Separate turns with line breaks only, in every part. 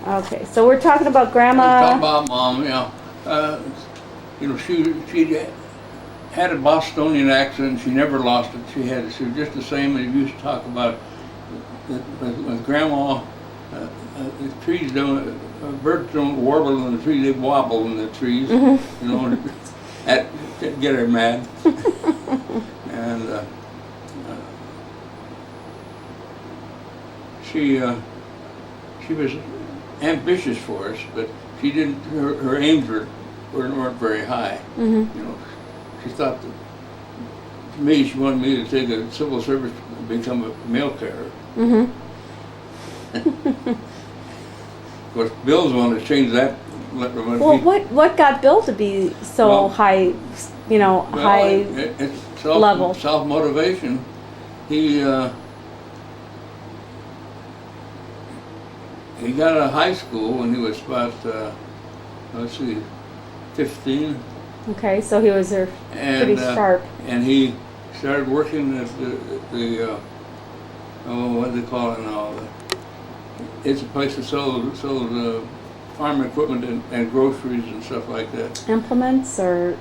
Okay, so we're talking about
Talking
Grandma.
about Mom, she had a Bostonian accent. She never lost it. She was just the same. And we used to talk about with Grandma. The trees don't, birds don't warble in the trees. They wobble in the trees.
Mm-hmm.
You know, that get her mad. And she was ambitious for us, but she didn't. Her aims weren't very high.
Mm-hmm.
You know, she thought that. To me, she wanted me to take a civil service and become a mail carrier.
Mm-hmm.
Of course, Bill's one to change that.
Well, what got Bill to be so high, high
it's
level?
Self-motivation. He got out of high school when he was about, 15.
Okay, so he was pretty sharp.
And he started working at the what do they call it now? It's a place that sold farm equipment and groceries and stuff like that.
Implements or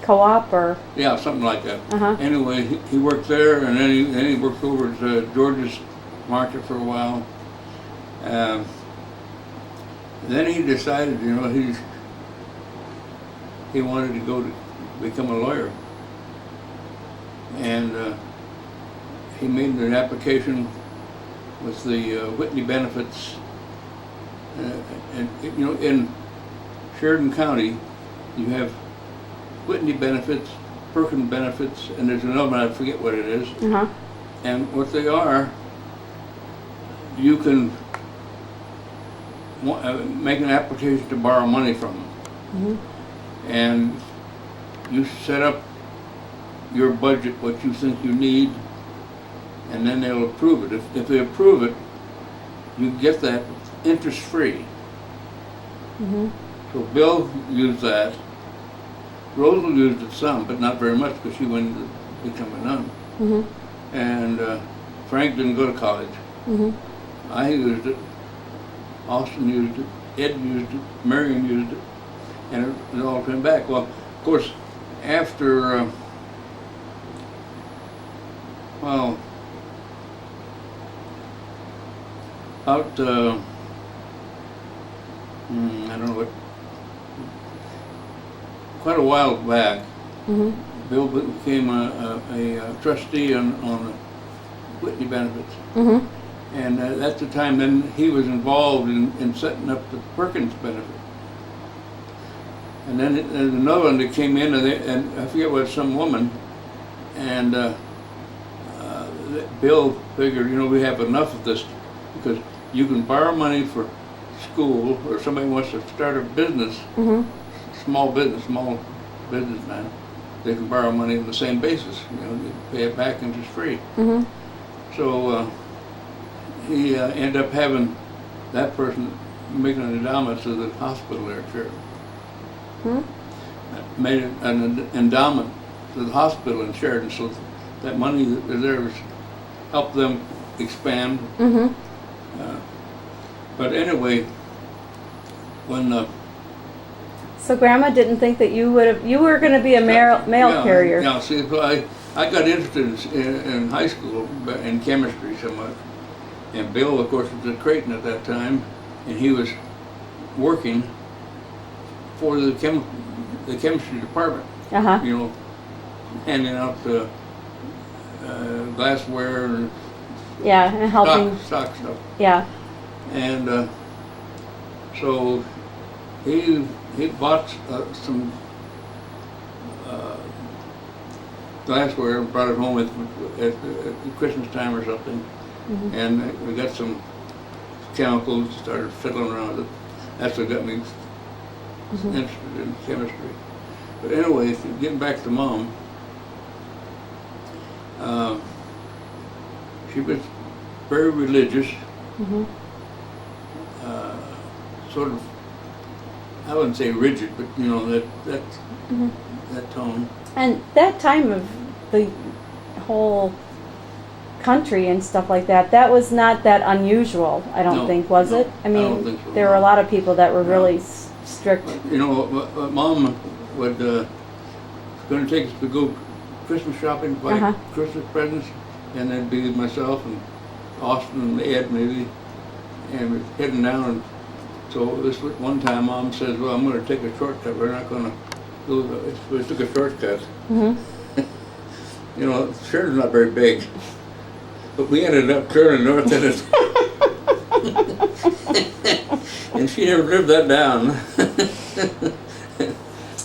co-op or?
Yeah, something like that.
Uh-huh.
Anyway, he worked there, and then he worked over at George's Market for a while. Then he decided, he wanted to go to become a lawyer, and he made an application with the Whitney benefits, and in Sheridan County, you have Whitney benefits, Perkins benefits, and there's another one, I forget what it is.
Uh-huh.
And what they are, you can make an application to borrow money from them.
Mm-hmm.
And you set up your budget, what you think you need, and then they'll approve it. If they approve it, you get that interest-free.
Mm-hmm.
So Bill used that. Rosal used it some, but not very much because she went to become a nun.
Mm-hmm.
And Frank didn't go to college.
Mm-hmm.
I used it. Austin used it. Ed used it. Marion used it. And it all came back. Well, of course, after, about, I don't know what, quite a while back,
Mm-hmm.
Bill became a trustee on Whitney benefits.
Mm-hmm.
And at the time, then he was involved in setting up the Perkins benefit. And then there's another one that came in, and I forget what, some woman, and Bill figured, we have enough of this, because you can borrow money for school, or somebody wants to start a business,
Mm-hmm.
small businessman, they can borrow money on the same basis, you pay it back interest-free.
Mm-hmm.
So he ended up having that person making an endowment to the hospital there at Sheridan.
Mm-hmm.
Made an endowment to the hospital in Sheridan, so that money that was there was helped them expand.
Mm-hmm.
But anyway, when
So Grandma didn't think that you were going to be a mail carrier.
Yeah, see, I got interested in high school in chemistry so much, and Bill, of course, was at Creighton at that time, and he was working for the chemistry department.
Uh-huh.
Handing out the glassware and
Yeah, and helping.
stock stuff.
Yeah.
And so he bought some glassware and brought it home at Christmas time or something.
Mm-hmm.
And we got some chemicals, started fiddling around with it. That's what got me
Mm-hmm.
interested in chemistry. But anyway, getting back to Mom, she was very religious,
Mm-hmm.
sort of, I wouldn't say rigid, but that
Mm-hmm.
tone.
And that time of the whole country and stuff like that. That was not that unusual, I don't
No,
think, was
no,
it? I
I
mean,
don't think so,
there were a
no.
lot of people that were
No.
really strict.
You know, Mom would going to take us to go Christmas shopping, buy
Uh-huh.
Christmas presents, and then be myself and Austin and Ed maybe, and we're heading down. And so this one time, Mom says, "Well, I'm going to take a shortcut. We're not going to go." We took a shortcut.
Hmm.
You know, Sheridan's not very big, but we ended up turning north in it. And she never lived that down.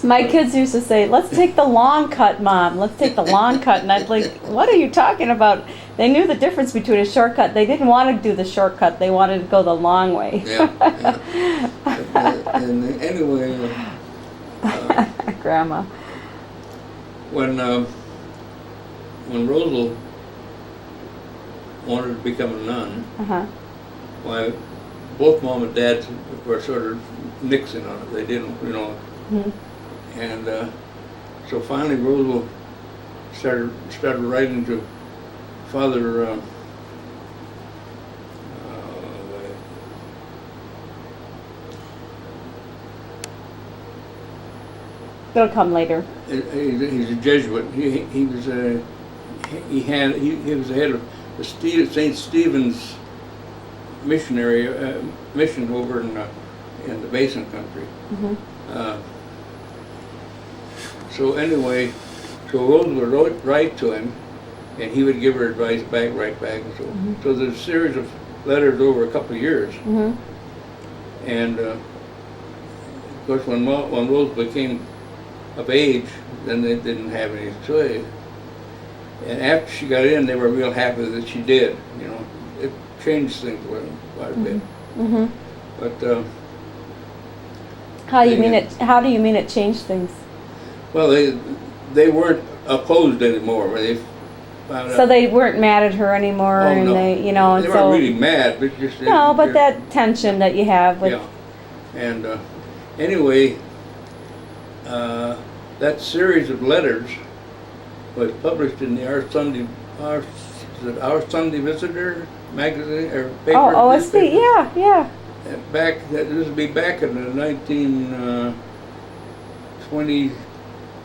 My kids used to say, "Let's take the long cut, Mom. Let's take the long cut." And I'd like, "What are you talking about?" They knew the difference between a shortcut. They didn't want to do the shortcut. They wanted to go the long way.
Yeah. And anyway,
Grandma.
when Rosal wanted to become a nun,
Uh-huh.
why both Mom and Dad were sort of nixing on it. They didn't, you know.
Hmm.
And so finally, Rosal started writing to Father.
It'll come later.
He's a Jesuit. He was the head of the St. Stephen's missionary mission over in the Basin country.
Hmm.
So anyway, so Rosal would write to him, and he would give her advice back, right back, and so.
Mhm.
So there's a series of letters over a couple of years,
Hmm.
and of course when Rosal became of age, then they didn't have any choice. And after she got in, they were real happy that she did. You know, it changed things quite a bit.
Hmm.
But
How do you mean it? How do you mean it changed things?
well, they weren't opposed anymore. They found
So
out.
they weren't mad at her anymore,
Oh,
and
no.
they, you know, and
They
so
weren't really mad, but just
no, but
they're-
that tension that you have with.
Yeah, and anyway, that series of letters was published in the Our Sunday Visitor magazine or paper.
Oh, OSB,
newspaper.
yeah.
This would be back in the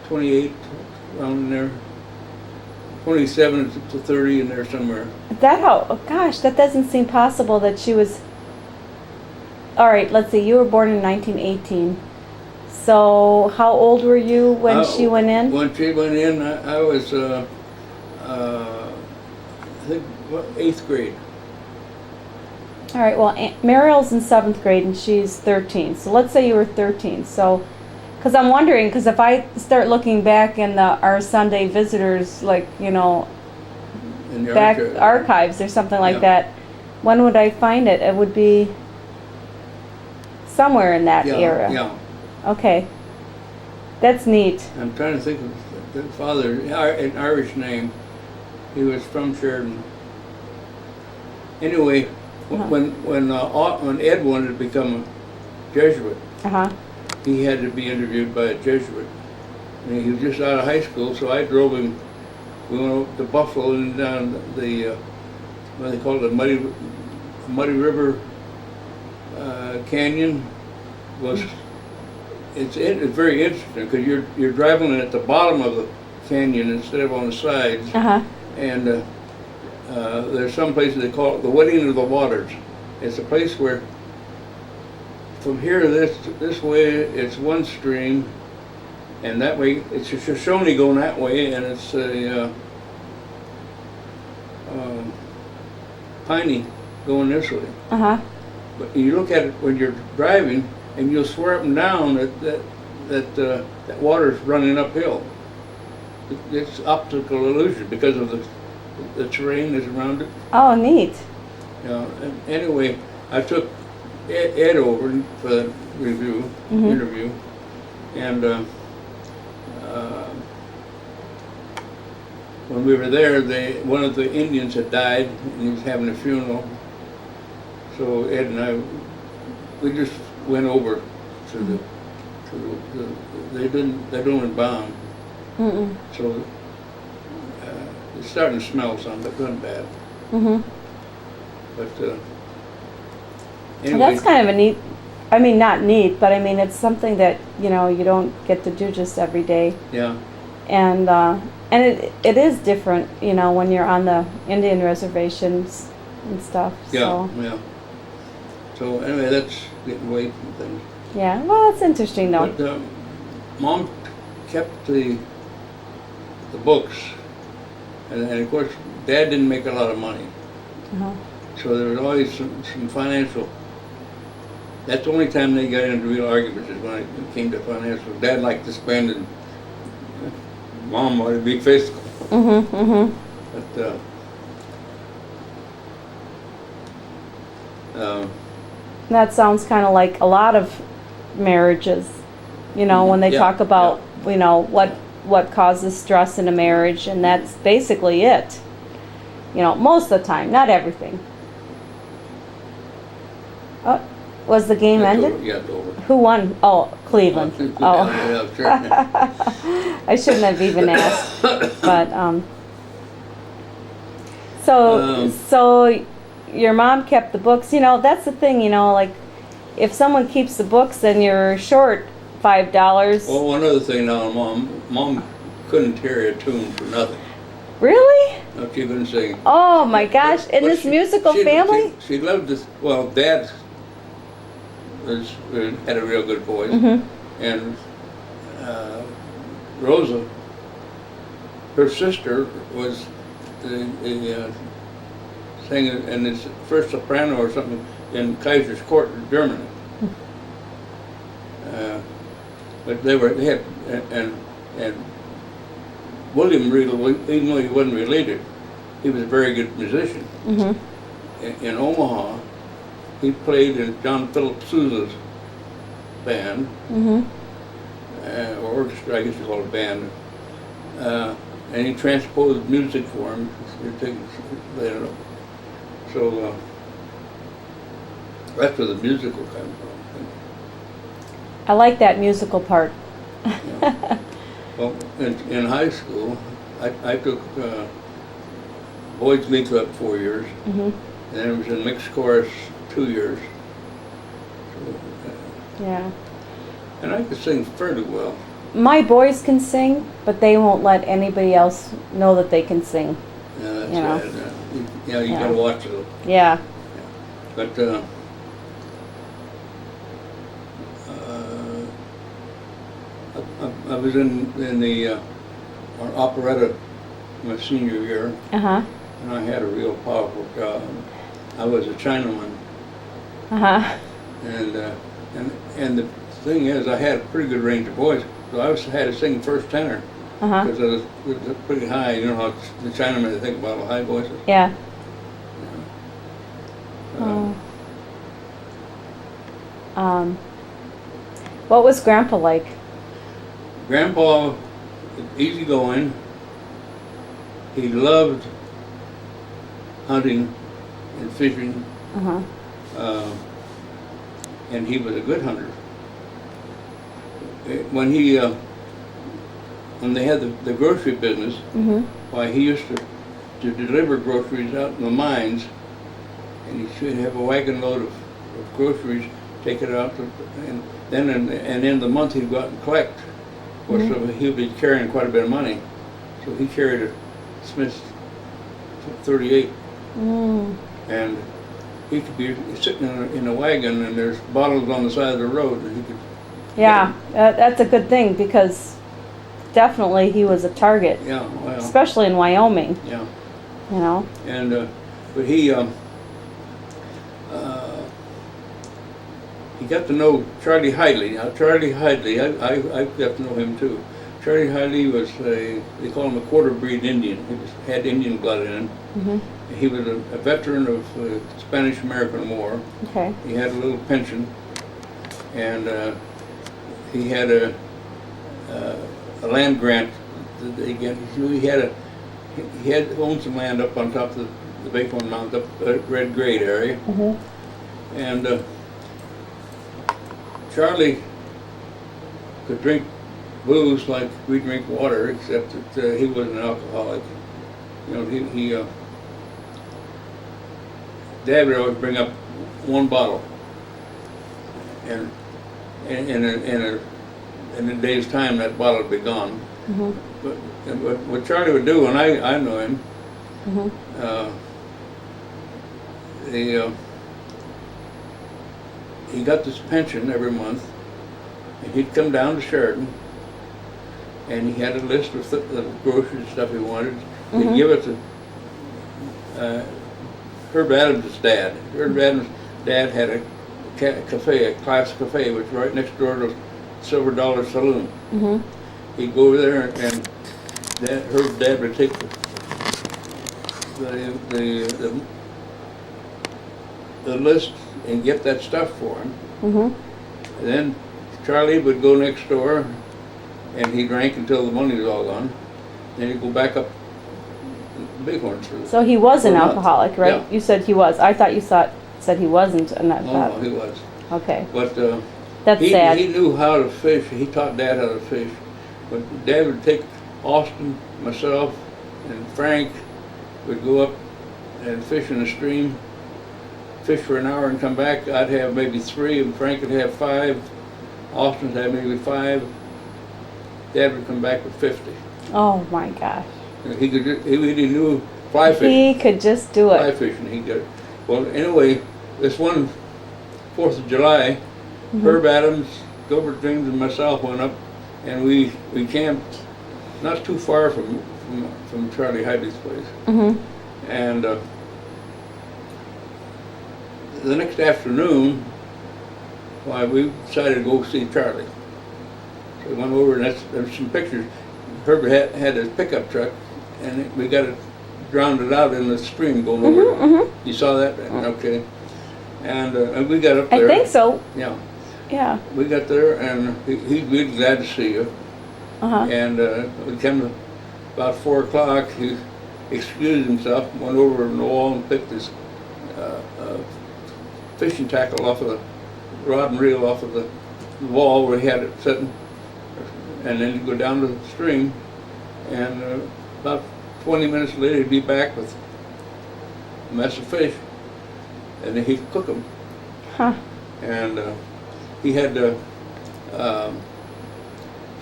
28, around there, 27 to 30 in there somewhere.
Oh gosh, that doesn't seem possible that she was. All right, let's see. You were born in 1918. So how old were you when she went in?
When she went in, I was, I think, 8th grade.
All right. Well, Mariel's in 7th grade and she's 13. So let's say you were 13. So, because I'm wondering, because if I start looking back in our Sunday visitors, like in the back archives or something like that, when would I find it? It would be somewhere in that era.
Yeah.
Okay. That's neat.
I'm trying to think of the father, an Irish name. He was from Sheridan. Anyway, when Ed wanted to become a Jesuit, he had to be interviewed by a Jesuit. And he was just out of high school, so I drove him. We went up to Buffalo and down the what they call it, the Muddy River Canyon. It's very interesting because you're driving at the bottom of the canyon instead of on the sides. And there's some places they call it the wedding of the waters. It's a place where from here this way it's one stream, and that way it's a Shoshone going that way, and it's a Piney going this way. But you look at it when you're driving, and you'll swear up and down that water's running uphill. It's optical illusion because of the terrain that's around it.
Oh, neat.
Anyway, I took Ed over for the interview, and when we were there, one of the Indians had died, and he was having a funeral. So Ed and I, we just went over to they don't embalm. So it's starting to smell some, but not bad.
Mhm.
But
Well,
anyway,
that's kind of a neat. I mean, not neat, but I mean, it's something that you don't get to do just every day,
yeah,
and it is different, when you're on the Indian reservations and stuff.
yeah,
So,
yeah. So anyway, that's getting away from things.
yeah. Well, it's interesting though.
But Mom kept the books, and of course, Dad didn't make a lot of money,
Uh-huh.
so there was always some financial. That's the only time they got into real arguments is when it came to financial. Dad liked to spend, and Mom wanted to be fiscal.
Mhm. Mhm.
But
That sounds kind of like a lot of marriages, when they
Yeah,
talk about, what causes stress in a marriage, and that's basically it. Most of the time, not everything. Oh, was the game
it's
ended?
over. Yeah, it's over.
Who won? Oh, Cleveland. Oh,
Yeah, sure.
I shouldn't have even asked. But so your mom kept the books. That's the thing. Like if someone keeps the books, then you're short $5.
Well, one other thing now, Mom couldn't carry a tune for nothing.
Really?
No, she couldn't sing.
Oh my gosh! In
But
this musical family?
She loved this. Well, Dad had a real good voice, and Rosa, her sister, was the sang in this first soprano or something in Kaiser's Court in Germany. But they had and William Redle, even though he wasn't related, he was a very good musician. In Omaha, he played in John Philip Sousa's band, or orchestra, I guess you call it a band, and he transposed music for him. So that's where the musical comes from.
I like that musical part.
Yeah. Well, in high school, I took Boyd's Glee Club 4 years, and then I was in mixed chorus 2 years. So,
Yeah.
and I could sing fairly well.
My boys can sing, but they won't let anybody else know that they can sing.
Yeah, that's
You know.
bad. You
Yeah.
gotta watch it.
Yeah.
But I was in the our operetta my senior year,
Uh-huh.
and I had a real powerful job. I was a Chinaman,
Uh-huh.
and the thing is, I had a pretty good range of voice, so I had to sing first tenor
Uh-huh.
because I was pretty high. You know how the Chinamen they think about high voices.
Yeah.
Um,
What was Grandpa like?
Grandpa, easygoing. He loved hunting and fishing,
Uh-huh.
and he was a good hunter. When they had the grocery business, why he used to deliver groceries out in the mines, and he should have a wagon load of groceries, take it out, and then in the month he'd go out and collect. Of course, so he'd be carrying quite a bit of money. So he carried a Smith 38, and he could be sitting in a wagon, and there's bottles on the side of the road, and he could.
Yeah, that's a good thing because definitely he was a target,
Yeah, well.
especially in Wyoming.
Yeah. And but he got to know Charlie Hidley. Now Charlie Hidley, I got to know him too. Charlie Hidley was they call him a quarter breed Indian. He had Indian blood in him. He was a veteran of the Spanish-American War.
Okay.
He had a little pension, and he had a land grant that they get. He had owned some land up on top of the Big One Mountain, up Red Grade area, and Charlie could drink booze like we drink water, except that he was an alcoholic. You know, Dad would always bring up one bottle, and in a day's time that bottle would be gone.
Mm-hmm.
But what Charlie would do, and I knew him,
Mm-hmm.
He got this pension every month, and he'd come down to Sheridan, and he had a list of the groceries and stuff he wanted. He'd
Mm-hmm.
give it to Herb Adams' dad. Herb Adams' dad had a cafe, a class cafe, which was right next door to Silver Dollar Saloon.
Mm-hmm.
He'd go over there, and Herb's dad would take the list and get that stuff for him.
Mm-hmm.
And then Charlie would go next door, and he drank until the money was all gone. Then he'd go back up Bighorns for
So he was an
for a month.
alcoholic, right?
Yeah.
You said he was. I thought you said he wasn't, and that.
No, he was.
Okay,
But
that's sad.
he knew how to fish. He taught Dad how to fish. But Dad would take Austin, myself, and Frank would go up and fish in the stream, fish for an hour and come back. I'd have maybe 3, and Frank would have 5. Austin would have maybe 5. Dad would come back with 50.
Oh my gosh.
He really knew fly fishing.
He could just do
Fly
it.
fishing, he did. Well, anyway, this one 4th of July,
Mhm.
Herb Adams, Gilbert James, and myself went up, and we camped not too far from Charlie Hidley's place.
Mm-hmm.
And the next afternoon, why, we decided to go see Charlie. So we went over, and there's some pictures. Herb had his pickup truck, and we got it drowned out in the stream going over.
Mm-hmm.
You saw that? Okay. And we got up
I
there.
think so.
Yeah.
Yeah.
We got there, and he's really glad to see you.
Uh-huh.
And we came about 4 o'clock. He excused himself, went over on the wall and picked his fishing tackle off of the rod and reel off of the wall where he had it sitting. And then he'd go down to the stream, and about 20 minutes later he'd be back with a mess of fish, and then he'd cook them.
Huh.
And he had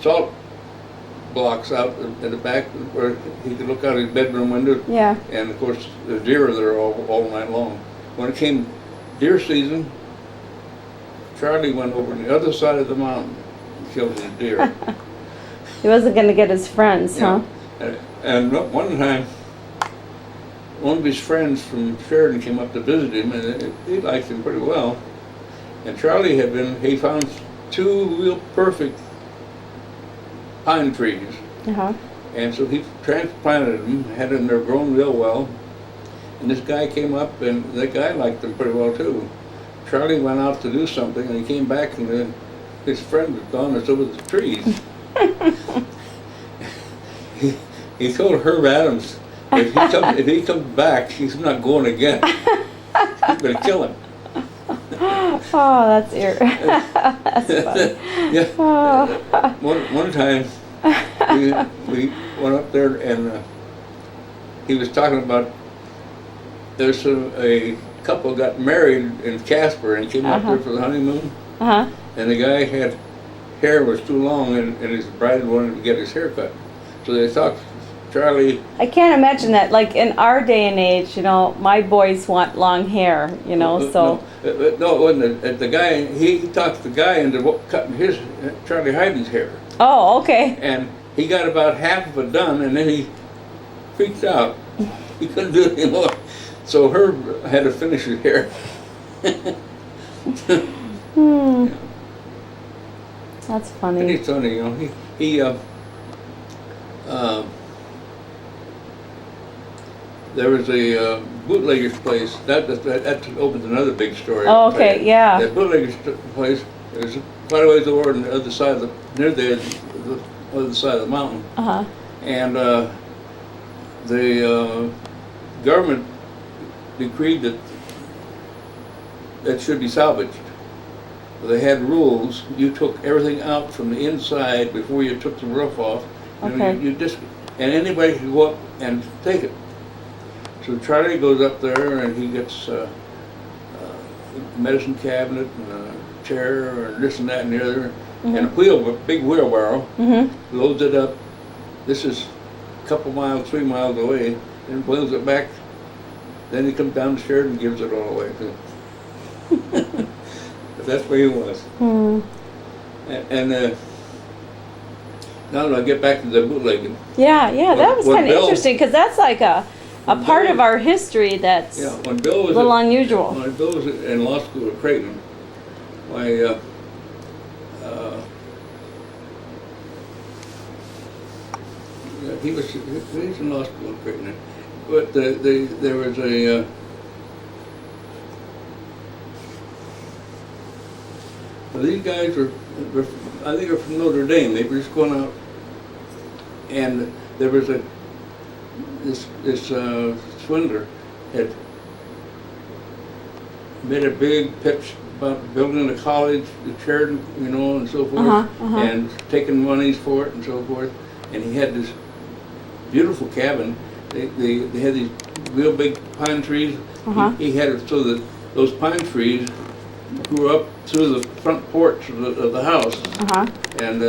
salt blocks out at the back where he could look out his bedroom window.
Yeah.
And of course, the deer are there all night long. When it came deer season, Charlie went over on the other side of the mountain and killed his deer.
He wasn't going to get his friends, huh?
And one time, one of his friends from Sheridan came up to visit him, and he liked him pretty well. And Charlie he found 2 real perfect pine trees.
Uh-huh.
And so he transplanted them, had them there grown real well. And this guy came up, and that guy liked them pretty well too. Charlie went out to do something, and he came back, and then his friend was gone, and so was the trees. he told Herb Adams, if he comes back, he's not going again. He's going to kill him.
Oh, that's that's funny.
Yeah.
Oh.
One time, we went up there, and he was talking about there's a couple got married in Casper and came up there for the honeymoon.
Uh-huh.
And the guy had hair was too long, and his bride wanted to get his hair cut. So they thought Charlie.
I can't imagine that. Like in our day and age, my boys want long hair, so.
No, it wasn't. The guy, he talked the guy into cutting Charlie Hyden's hair.
Oh, okay.
And he got about half of it done, and then he freaked out. He couldn't do it anymore. So Herb had to finish his hair.
Hmm.
Yeah.
That's
And
funny.
he's funny, there was a bootlegger's place. That opens another big story.
Oh, okay, yeah.
That bootlegger's place is quite a ways over on the other side near the other side of the mountain.
Uh-huh.
And the government decreed that should be salvaged. They had rules. You took everything out from the inside before you took the roof off.
Okay.
And anybody could go up and take it. So Charlie goes up there, and he gets medicine cabinet and a chair and this and that and the other, and a big wheelbarrow, loads it up. This is a couple miles, 3 miles away, and wheels it back. Then he comes down to Sheridan and gives it all away too. But that's where he was. And now that I get back to the bootlegging.
Yeah, that was
When
kind of
Bill-
interesting because that's like a part of our history that's
Yeah, when Bill was
a little unusual.
When Bill was in law school at Creighton, why, he was in law school at Creighton, but there was a well, these guys were I think they're from Notre Dame. They were just going out, and there was this swindler had made a big pitch about building a college at Sheridan, you know, and so forth, and taking monies for it and so forth. And he had this beautiful cabin. They had these real big pine trees. He had it so that those pine trees grew up through the front porch of the house. And